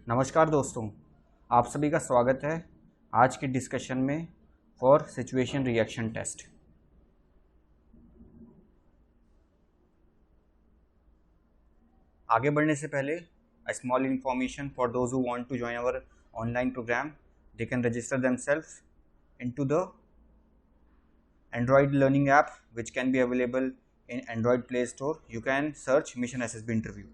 नमस्कार दोस्तों, आप सभी का स्वागत है आज के डिस्कशन में फॉर सिचुएशन रिएक्शन टेस्ट। आगे बढ़ने से पहले a small information for those who want to join our online program. They can register themselves into the Android learning app which can be available in Android Play Store. You can search Mission SSB Interview.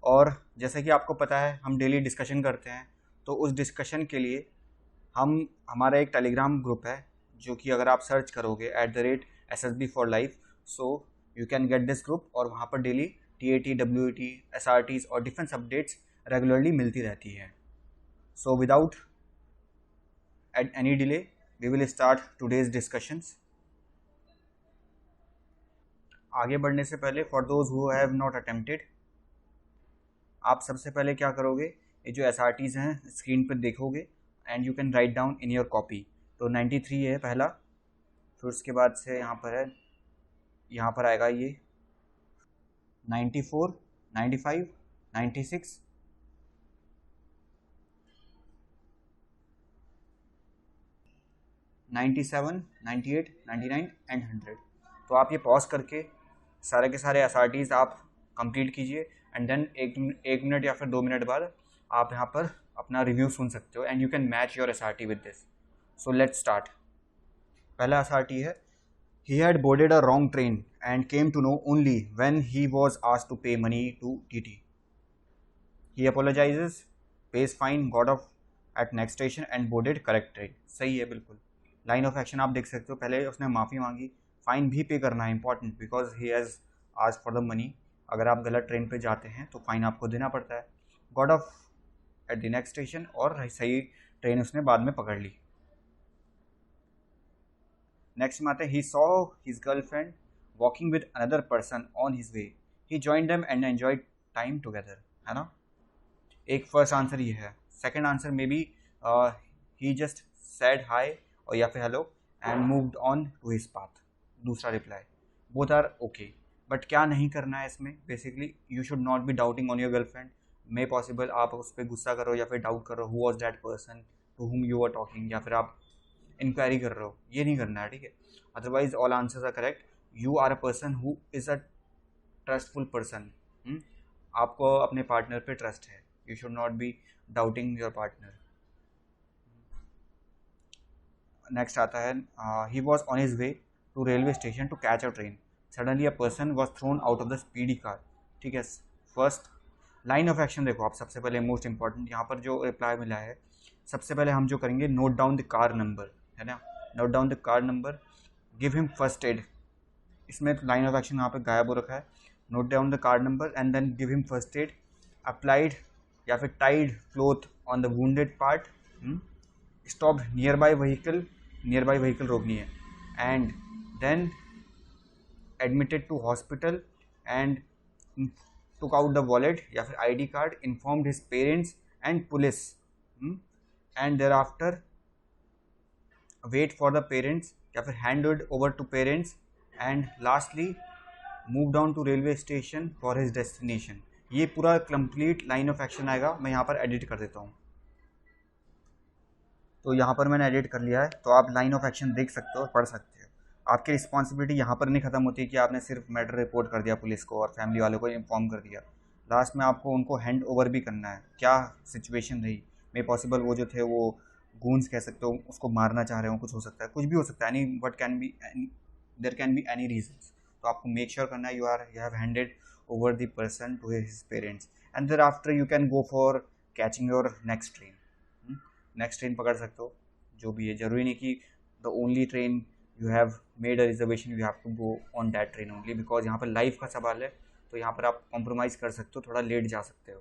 और जैसा कि आपको पता है हम daily discussion करते हैं, तो उस डिस्कशन के लिए हमारा एक टेलीग्राम ग्रुप है जो कि अगर आप सर्च करोगे @SSB4Life, so you can get this group. और वहाँ पर डेली TAT, WAT, SRTs और डिफेंस अपडेट्स रेगुलरली मिलती रहती है। So without any delay we will start today's discussions. आगे बढ़ने से पहले for those who have not attempted, आप सबसे पहले क्या करोगे, ये जो SRTs हैं स्क्रीन पर देखोगे and you can write down in your copy. तो 93 है पहला, फिर उसके बाद से यहाँ पर है, यहाँ पर आएगा ये 94, 95, 96, 97, 98, 99 एंड 100। तो आप ये पॉज करके सारे के सारे SRTs आप कंप्लीट कीजिए एंड देन एक मिनट या फिर 2 मिनट बाद आप यहाँ पर अपना रिव्यू सुन सकते हो and you can match your SRT with this. So let's start. पहला SRT है, he had boarded a wrong train and came to know only when he was asked to pay money to TT. He apologizes, pays fine, got off at next station and boarded correct train. सही है बिल्कुल। Line of action आप देख सकते हो, पहले उसने माफ़ी मांगी, फ़ाइन भी पे करना है, important, because he has asked for the money. अगर आप गलत ट्रेन पे जाते हैं तो फ़ाइन आपको देना पड़ता है। Got off at the next station, और सही ट्रेन उसने बाद में पकड़ ली। नेक्स्ट में आते हैं, he saw his girlfriend walking with another person on his way, he join them and enjoy time together, है ना। एक फर्स्ट आंसर ये है। Second answer may be he just said hi और या फिर hello and moved on to his path, दूसरा reply. Both are okay, but क्या नहीं करना है इसमें, basically you should not be doubting on your girlfriend. May possible आप उस पर गुस्सा करो या फिर डाउट करो who was that person to whom you are talking, या फिर आप इंक्वायरी कर रहे हो, ये नहीं करना है, ठीक है। Otherwise all answers are correct. You are a person who is a trustful person. आपको अपने पार्टनर पे ट्रस्ट है, you should not be doubting your partner. Next आता है, he was on his way to railway station to catch a train, suddenly a person was thrown out of the speedy car, ठीक है। First line of action देखो आप, सबसे पहले most important यहाँ पर जो रिप्लाई मिला है, सबसे पहले हम जो करेंगे, note down the car number, है ना। Note down the car number, give him first aid. इसमें लाइन ऑफ एक्शन यहाँ पे गायब हो रखा है। Note down the car number and then give him first aid, applied या फिर tied cloth on the wounded part, stop nearby vehicle रोकनी है, and then admitted to hospital and took out the wallet या फिर ID card, informed his parents and police, and thereafter wait for the parents या फिर handed over to parents, and lastly moved on to railway station for his destination। ये पूरा complete line of action आएगा। मैं यहाँ पर edit कर देता हूँ, तो यहाँ पर मैंने एडिट कर लिया है, तो आप लाइन ऑफ एक्शन देख सकते हो, पढ़ सकते हो। आपकी रिस्पॉन्सिबिलिटी यहाँ पर नहीं खत्म होती कि आपने सिर्फ मैटर रिपोर्ट कर दिया पुलिस को और फैमिली वालों को इन्फॉर्म कर दिया, लास्ट में आपको उनको हैंड ओवर भी करना है, क्या सिचुएशन रही। मे पॉसिबल वो जो थे वो गूंस कह सकते हो, उसको मारना चाह रहे हो, कुछ हो सकता है, कुछ भी हो सकता है, any what can be, there can be any reasons. तो आपको मेक श्योर करना है you have handed over the person to his parents, and thereafter you can go for catching your next train. Next train पकड़ सकते हो, जो भी है, ज़रूरी नहीं कि the only train you have made a reservation you have to go on that train only, because यहाँ पर लाइफ का सवाल है, तो यहाँ पर आप कॉम्प्रोमाइज़ कर सकते हो, थोड़ा लेट जा सकते हो,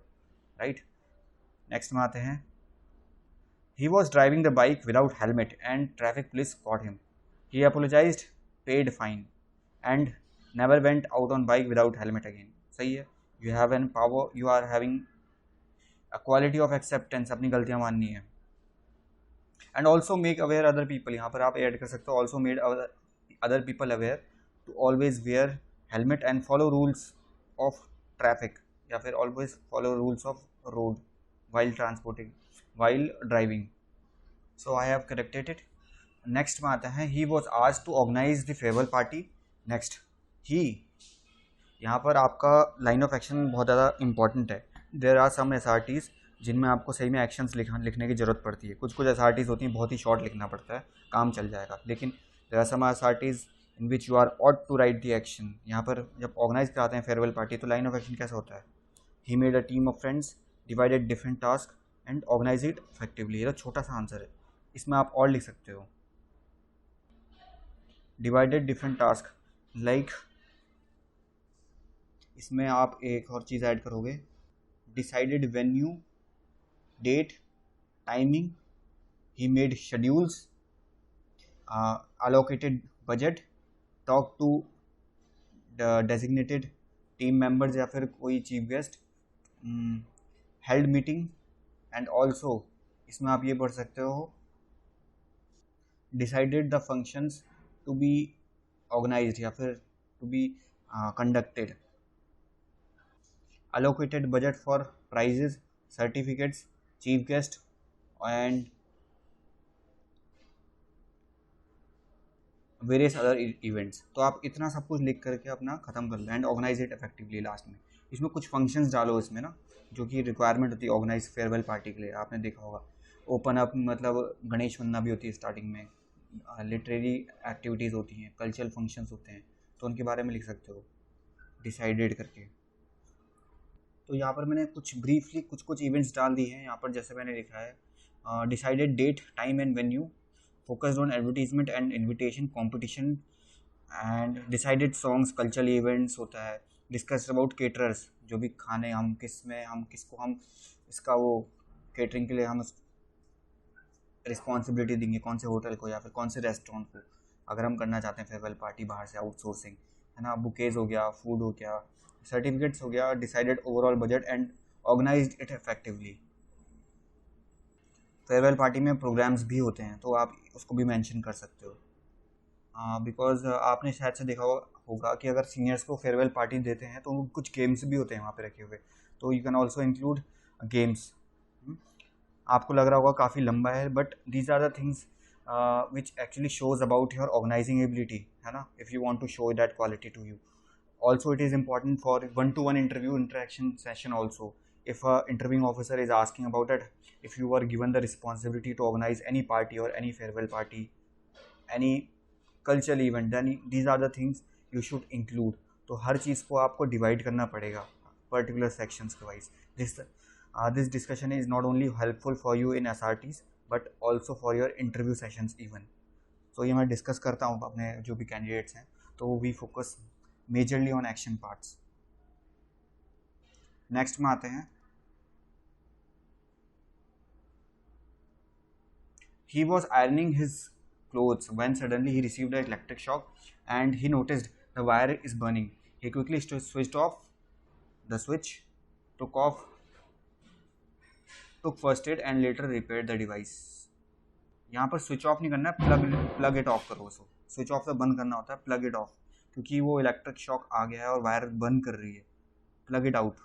राइट। नेक्स्ट में आते हैं, he was driving the bike without helmet and traffic police caught him, he apologised, paid fine and never went out on bike without helmet again. सही है, you have an power, you are having a quality of acceptance, अपनी गलतियाँ माननी है। And also make aware other people, यहाँ पर आप add कर सकते हो, also made other people aware to always wear helmet and follow rules of traffic, या फिर always follow rules of road, while transporting, while driving. So I have corrected it. Next में आता है ही वॉज आज to organise the farewell party. Next he, यहाँ पर आपका line of action बहुत ज़्यादा इंपॉर्टेंट है. देर आर सम SRTs जिनमें आपको सही में एक्शंस लिखने की ज़रूरत पड़ती है. कुछ SRTs होती हैं बहुत ही शॉर्ट लिखना पड़ता है, काम चल जाएगा. लेकिन there are some SRTs in which you are ought to write the action. यहाँ पर जब ऑर्गेनाइज कराते हैं फेयरवेल पार्टी तो लाइन ऑफ एक्शन कैसा होता है? He made a team of friends, divided different task and organise it effectively. ये तो छोटा सा आंसर है, इसमें आप और लिख सकते हो. डिवाइडेड डिफरेंट टास्क, लाइक इसमें आप एक और चीज़ ऐड करोगे. Decided venue, date, timing, he made schedules, allocated budget, talk to designated team members या फिर कोई chief guest, held meeting. And also इसमें आप ये पढ़ सकते हो decided the functions to be organised या फिर to be conducted, allocated budget for prizes, certificates, chief guest and various other events. तो आप इतना सब कुछ लिख करके अपना ख़त्म कर लो and organise it effectively. Last में इसमें कुछ फंक्शंस डालो इसमें ना, जो कि रिक्वायरमेंट होती है ऑर्गेनाइज फेयरवेल पार्टी के लिए. आपने देखा होगा ओपन अप मतलब गणेश वंदना भी होती है स्टार्टिंग में, लिटरेरी एक्टिविटीज़ होती हैं, कल्चरल फंक्शंस होते हैं, तो उनके बारे में लिख सकते हो डिसाइडेड करके. तो यहाँ पर मैंने कुछ ब्रीफली कुछ इवेंट्स डाल दी हैं यहाँ पर. जैसे मैंने लिखा है decided date, time and venue, focused on advertisement and invitation competition and decided songs, cultural events होता है. डिस्कस्ड अबाउट केटरर्स, जो भी खाने हम किसको हम इसका वो केटरिंग के लिए हम रिस्पॉन्सिबिलिटी देंगे, कौन से होटल को या फिर कौन से रेस्टोरेंट को, अगर हम करना चाहते हैं फेयरवेल पार्टी बाहर से आउटसोर्सिंग, है ना. बुकेज हो गया, फूड हो गया, सर्टिफिकेट्स हो गया, decided overall budget and organised it effectively. Farewell party में प्रोग्राम्स भी होते हैं तो आप उसको भी मेंशन कर सकते हो. बिकॉज आपने शायद से देखा होगा कि अगर सीनियर्स को फेयरवेल पार्टी देते हैं तो कुछ गेम्स भी होते हैं वहाँ पे रखे हुए, तो you can also include games. आपको लग रहा होगा काफ़ी लंबा है, but these are the things which actually shows about your organising ability, है ना, if you want to show that quality to you. Also, it is important for one-to-one interview interaction session also. If a interviewing officer is asking about it, if you are given the responsibility to organize any party or any farewell party, any cultural event, then these are the things you should include. तो हर चीज़ को आपको divide करना पड़ेगा particular sections के wise. This discussion is not only helpful for you in SRTs but also for your interview sessions even. So ये मैं discuss करता हूँ अपने जो भी कैंडिडेट्स हैं, तो we focus majorly on action parts. Next में आते हैं. He was ironing his clothes when suddenly he received a electric shock and he noticed the wire is burning. He quickly switched off the switch, took first aid and later repaired the device. यहाँ पर switch off नहीं करना है, plug it of करो. उसको switch off तो बंद करना होता है, प्लग इट ऑफ, क्योंकि वो इलेक्ट्रिक शॉक आ गया है और वायर बंद कर रही है. Plug it out.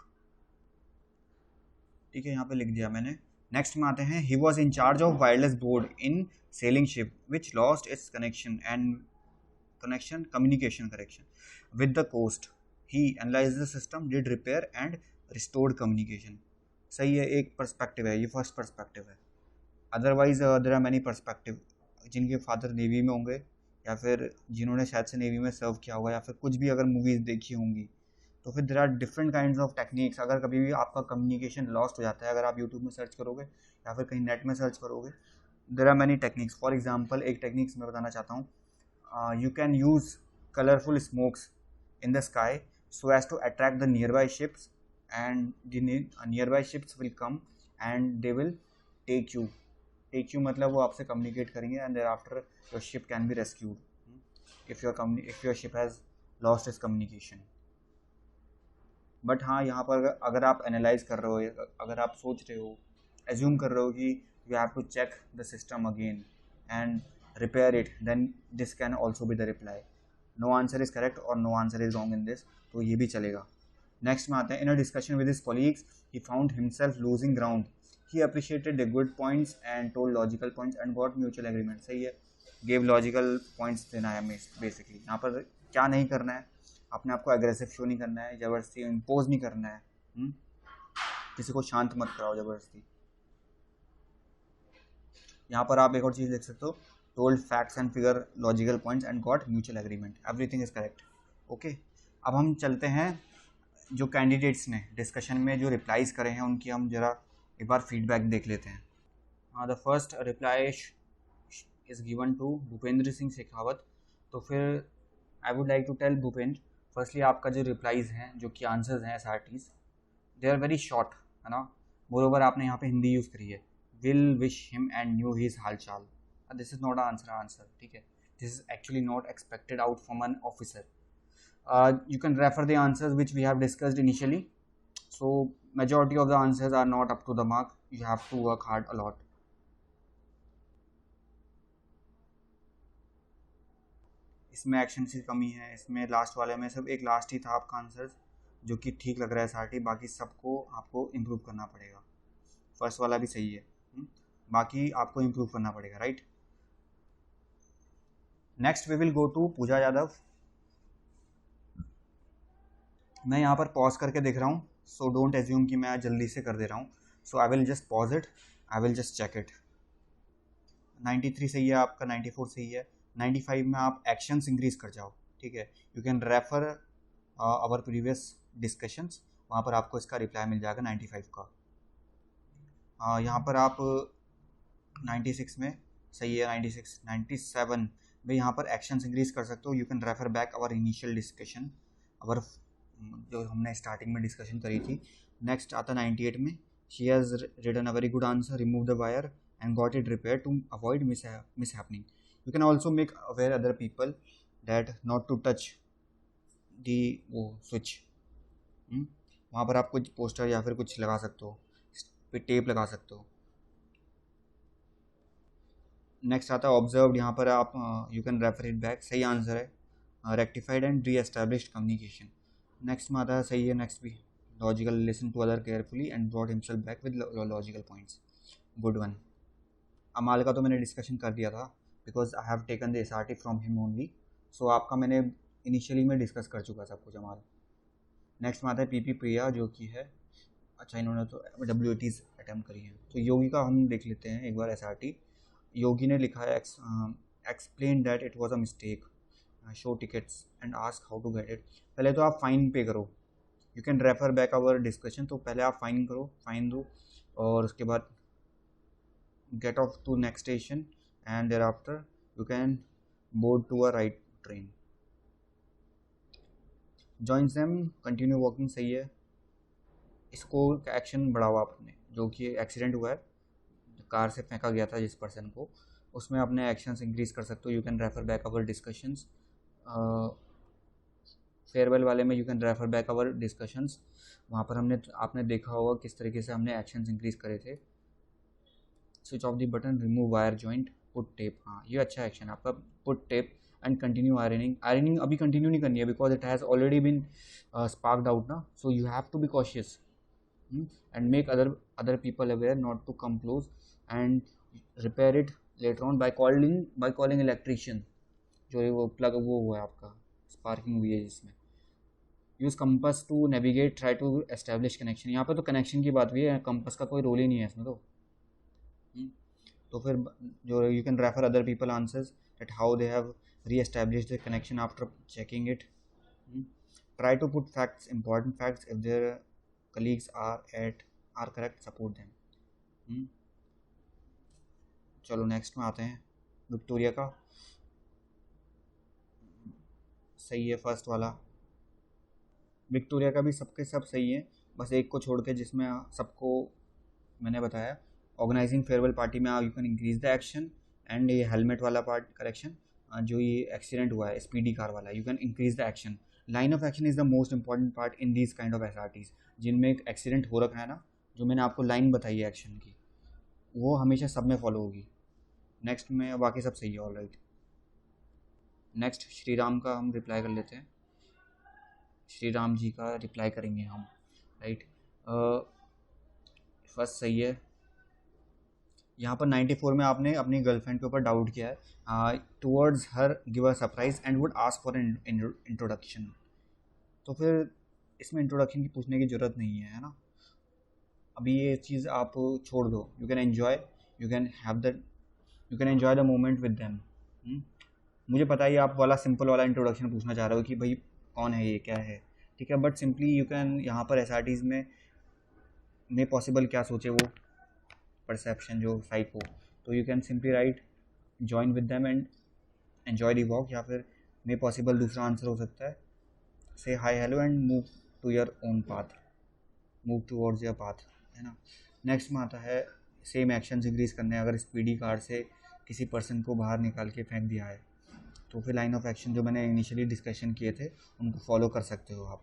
ठीक है, यहाँ पे लिख दिया मैंने. नेक्स्ट में आते हैं. He was in charge of wireless board in sailing ship which lost its communication with the coast. He analysed the system, did repair and restored communication. सही है, एक पर्सपेक्टिव है, ये फर्स्ट पर्सपेक्टिव है. Otherwise there are many perspective. जिनके father navy में होंगे या फिर जिन्होंने शायद से नेवी में सर्व किया होगा या फिर कुछ भी अगर मूवीज़ देखी होंगी, तो फिर there are different kinds of techniques. अगर कभी भी आपका कम्युनिकेशन लॉस्ट हो जाता है, अगर आप यूट्यूब में सर्च करोगे या फिर कहीं नेट में सर्च करोगे, there are many techniques. For example एक टेक्निक्स मैं बताना चाहता हूँ. You can use colourful smokes in the sky so as to attract the nearby ships and the nearby ships will come and they will take you मतलब वो आपसे communicate करेंगे and thereafter your ship can be rescued if your ship has lost its communication. But हाँ, यहाँ पर अगर आप analyse कर रहे हो, अगर आप सोच रहे हो, एज्यूम कर रहे हो कि you have to check the system again and repair it, then this can also be the reply. No answer is correct or no answer is wrong in this, तो ये भी चलेगा. नेक्स्ट में आते हैं. In a discussion with his colleagues he found himself losing ground he appreciated the good points and told logical points and got mutual agreement. सही है, gave logical points देना है हमें बेसिकली। यहाँ पर क्या नहीं करना है, अपने आप को एग्रेसिव शो नहीं करना है, ज़बरदस्ती इम्पोज नहीं करना है, किसी को शांत मत कराओ ज़बरदस्ती। यहाँ पर आप एक और चीज़ देख सकते हो, told facts and figure logical points and got mutual agreement, everything is correct. Okay, अब हम चलते हैं जो कैंडिडेट्स ने डिस्कशन में जो रिप्लाईज करे हैं उनकी हम जरा एक बार फीडबैक देख लेते हैं। The first reply is given to Bhupendra Singh Shekhawat. तो फिर I would like to tell Bhupendra, firstly आपका जो रिप्लाईज हैं, जो कि आंसर्स हैं SRTs, they are very short, है ना। मोरोवर आपने यहाँ पे हिंदी यूज़ करी है, will wish him and knew his हाल चाल। दिस इज नॉट आंसर, ठीक है, this is actually not expected out from an officer. You can refer the answers which we have discussed initially. So majority of the answers are not up to the mark. You have to work hard a lot. इसमें action की कमी है, इसमें last वाले में सिर्फ एक last ही था आपका आंसर जो कि ठीक लग रहा है SRT, बाकी सबको आपको इम्प्रूव करना पड़ेगा। फर्स्ट वाला भी सही है, बाकी आपको इम्प्रूव करना पड़ेगा, right. Next we will go to Pooja Yadav. मैं यहाँ पर पॉज करके देख रहा हूँ, सो डोंट एज्यूम कि मैं जल्दी से कर दे रहा हूँ। So I will just pause it, I will just check it. 93 सही है आपका, 94 सही है, 95 में आप एक्शंस इंक्रीज कर जाओ, ठीक है। You can refer our previous discussions, वहाँ पर आपको इसका रिप्लाई मिल जाएगा 95 का। यहाँ पर आप 96 में सही है, 96, 97 में यहाँ पर एक्शंस इंक्रीज कर सकते हो। You can refer back our initial discussion, our जो हमने स्टार्टिंग में डिस्कशन करी थी। नेक्स्ट आता 98 में, she has written a very good answer, remove the wire and got it repair to avoid mis happening. You can also make aware other people that not to touch the वो switch. वहाँ पर आप कुछ poster या फिर कुछ लगा सकते हो, पे टेप लगा सकते हो। नेक्स्ट आता है ऑब्जर्व, यहाँ पर आप you can refer it back, सही आंसर है। Rectified and re established communication. Next में आता है सही है, नेक्स्ट भी logical, listen to other carefully and brought himself back with logical points, good one. Amal का तो मैंने डिस्कशन कर दिया था because I have taken the SRT from him only, so आपका मैंने इनिशियली में डिस्कस कर चुका सब कुछ अमाल। नेक्स्ट में आता है PP प्रिया, जो कि है, अच्छा इन्होंने तो WATs अटैम्प्ट करी है। तो योगी का हम देख लेते हैं एक बार SRT। योगी ने लिखा है explain that it was a mistake, show tickets and ask how to get it. पहले तो आप फाइन पे करो, you can refer back our discussion. तो पहले आप फाइन करो, फाइन दो, और उसके बाद get off to next station and thereafter you can board to a right train. Join same, continue walking, सही है। इसको एक्शन बढ़ाओ आपने, जो कि एक्सीडेंट हुआ है, कार से फेंका गया था जिस पर्सन को, उसमें अपने एक्शंस इंक्रीज कर सकते हो। You can refer back our discussions. Farewell वाले में you can refer back our discussions, वहाँ पर आपने देखा होगा किस तरीके से हमने एक्शंस इंक्रीज करे थे। Switch off the button, remove wire joint, put tape, हाँ ये अच्छा एक्शन आपका, put tape and continue ironing. Ironing अभी कंटिन्यू नहीं करनी है because it has already been sparked out ना, so you have to be cautious and make other people aware not to come close and repair it later on by calling electrician। जो वो plug वो हुआ है आपका, sparking हुई है जिसमें। Use compass to navigate, try to establish connection. यहाँ पे तो कनेक्शन की बात हुई है, कंपस का कोई रोल ही नहीं है इसमें तो फिर जो you can refer other people answers that how they have re establish the connection after checking it. Try to put facts, important facts, if their colleagues are correct, support them। चलो next में आते हैं, Victoria का सही है first वाला। Victoria का भी सबके सब सही है, बस एक को छोड़ के जिसमें सबको मैंने बताया। ऑर्गेनाइजिंग फेयरवेल पार्टी में you can increase the action, and ये हेलमेट वाला पार्ट करेक्शन, जो ये एक्सीडेंट हुआ है स्पीडी कार वाला, you can increase the action. Line of action is the most important part in these kind of SRTs, जिनमें एक एक्सीडेंट हो रखा है ना, जो मैंने आपको लाइन बताई है एक्शन की, वो हमेशा सब में फॉलो होगी। नेक्स्ट में बाकी सब सही है, all right. Next Shri Ram का हम रिप्लाई कर लेते हैं, श्री राम जी का रिप्लाई करेंगे हम, राइट। फर्स्ट सही है, यहाँ पर 94 में आपने अपनी गर्लफ्रेंड के ऊपर डाउट किया है, towards her give a surprise and would ask for introduction. तो फिर इसमें इंट्रोडक्शन की पूछने की ज़रूरत नहीं है ना। अभी ये चीज़ आप छोड़ दो, you can enjoy, you can have the you can enjoy the moment with them. मुझे पता है आप वाला सिंपल वाला इंट्रोडक्शन पूछना चाह रहे हो कि भाई कौन है ये, क्या है, ठीक है, बट सिंपली यू कैन यहाँ पर एस में पॉसिबल क्या सोचे वो परसेप्शन जो साइको, तो you can simply write join with them and enjoy the walk, या फिर मे पॉसिबल दूसरा आंसर हो सकता है से hi hello and move to your own path, move towards your path, है ना। नेक्स्ट में आता है सेम एक्शन इंक्रीज करने हैं। अगर स्पीडी कार से किसी पर्सन को बाहर निकाल के फेंक दिया है तो फिर लाइन ऑफ एक्शन जो मैंने इनिशियली डिस्कशन किए थे उनको फॉलो कर सकते हो आप।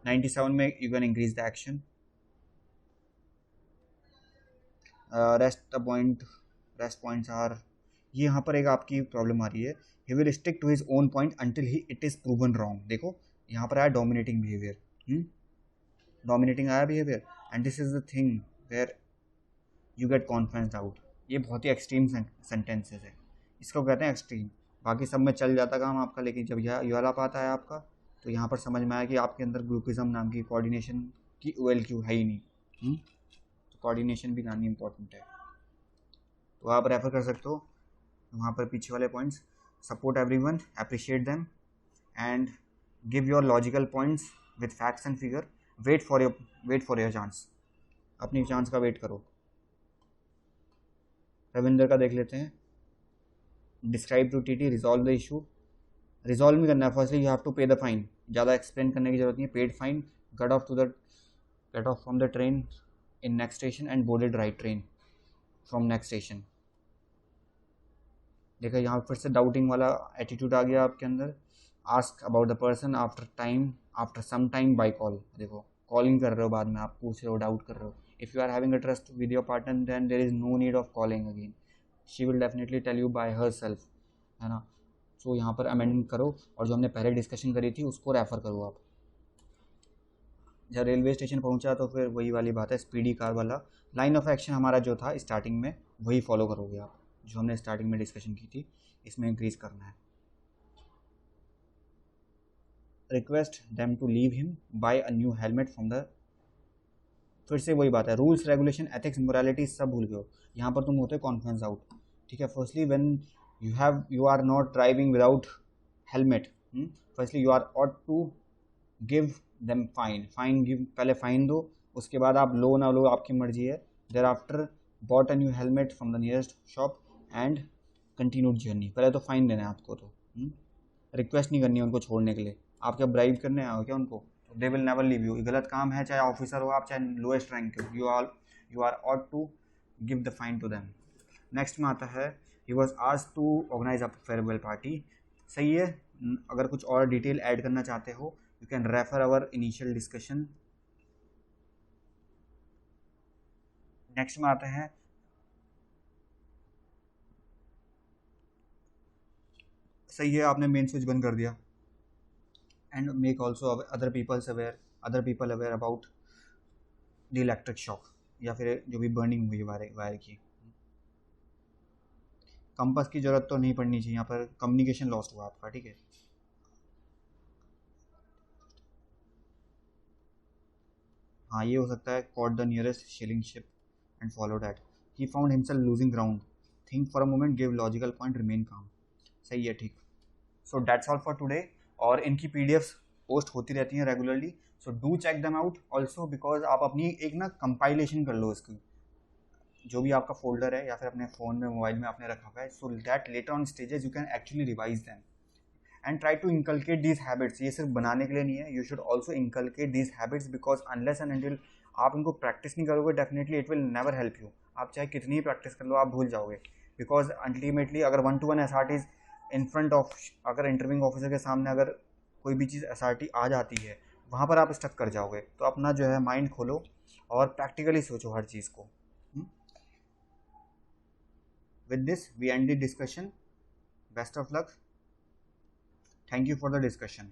97 में you can increase the action, rest points are, ये यहाँ पर एक आपकी प्रॉब्लम आ रही है, he will stick to his own point until he it is proven wrong. देखो यहाँ पर आया डोमिनेटिंग बिहेवियर, डोमिनेटिंग आया behaviour, and this is the thing where you get confidence out. ये बहुत ही एक्सट्रीम सेंटेंसेस है, इसको कहते हैं एक्सट्रीम। बाकी सब में चल जाता काम आपका, लेकिन जब यह वाला पाता है आपका तो यहाँ पर समझ में आया कि आपके अंदर ग्रुपिज्म नाम की कोऑर्डिनेशन की OLQ है ही नहीं। तो कोऑर्डिनेशन भी जाननी इंपॉर्टेंट है, तो आप रेफर कर सकते हो वहाँ पर पीछे वाले points. Support everyone, appreciate them and give your logical points with facts and figure, wait for your chance, अपनी चांस का वेट करो। रविंदर का देख लेते हैं। Describe to TT, resolve the issue, resolve नहीं करना है, firstly you have to pay the fine, ज़्यादा एक्सप्लेन करने की जरूरत नहीं है। Paid fine, get off from the train in next station and boarded right train from next station. देखा यहाँ फिर से डाउटिंग वाला एटीट्यूड आ गया आपके अंदर। Ask about the person after some time by call, देखो कॉलिंग कर रहे हो, बाद में आप पूछ रहे हो, डाउट कर रहे हो। If you are having a trust with your partner then there is no need of calling again, she will definitely tell you by herself, है ना। सो यहाँ पर अमेंडमेंट करो, और जो हमने पहले डिस्कशन करी थी उसको रेफ़र करो आप। जब रेलवे स्टेशन पहुँचा तो फिर वही वाली बात है, स्पीडी कार वाला लाइन ऑफ एक्शन हमारा जो था स्टार्टिंग में वही फॉलो करोगे आप, जो हमने स्टार्टिंग में डिस्कशन की थी, इसमें इंक्रीज करना है। Request them to leave him buy a new helmet from the, फिर से वही बात है, रूल्स रेगुलेशन एथिक्स मोरालिटी सब भूल गए हो, यहाँ पर तुम होते कॉन्फिडेंस आउट, ठीक है। Firstly when you are not driving without helmet, firstly you are ought to give them fine give, पहले फाइन दो, उसके बाद आप लो ना लो आपकी मर्जी है। Thereafter bought a new helmet from the nearest shop and continued journey, पहले तो फाइन देना है आपको, तो रिक्वेस्ट नहीं करनी है उनको छोड़ने के लिए, आप क्या ब्राइब करने आओ क्या उनको, they will never leave you. गलत काम है, चाहे ऑफिसर हो आप, चाहे लोएस्ट रैंक के हो, you are ought to give the fine to them. Next में आता है he was asked to organise a farewell party, सही है। अगर कुछ और डिटेल ऐड करना चाहते हो you can refer our initial discussion. Next में आते हैं सही है, आपने मेन स्विच बंद कर दिया, and make also other people aware about the electric shock, या फिर जो भी बर्निंग हुई वायर की। कंपास की जरूरत तो नहीं पड़नी चाहिए, यहाँ पर कम्युनिकेशन लॉस्ट हुआ आपका, ठीक है। हाँ ये हो सकता है, caught the nearest shelling ship and follow that, he found himself losing ground, think for a moment, give logical point, remain calm, सही है, ठीक। So that's all for today, और इनकी PDFs पोस्ट होती रहती हैं regularly, so do check them out also, because आप अपनी एक ना कंपाइलेशन कर लो इसकी, जो भी आपका फोल्डर है या फिर अपने फ़ोन में मोबाइल में आपने रखा हुआ है, so that later on stages you can actually revise them and try to inculcate these habits. ये सिर्फ बनाने के लिए नहीं है, you should also inculcate these habits, because unless and until आप इनको प्रैक्टिस नहीं करोगे definitely it will never help you. आप चाहे कितनी ही प्रैक्टिस कर लो आप भूल जाओगे, बिकॉज अल्टीमेटली अगर 1-to-1 SRT in front of, अगर इंटरव्यूइंग ऑफिसर के सामने अगर कोई भी चीज़ SRT आ जाती है वहाँ पर आप स्टक कर जाओगे। तो अपना जो है माइंड खोलो और प्रैक्टिकली सोचो हर चीज़ को। With this we end the discussion. Best of luck. Thank you for the discussion.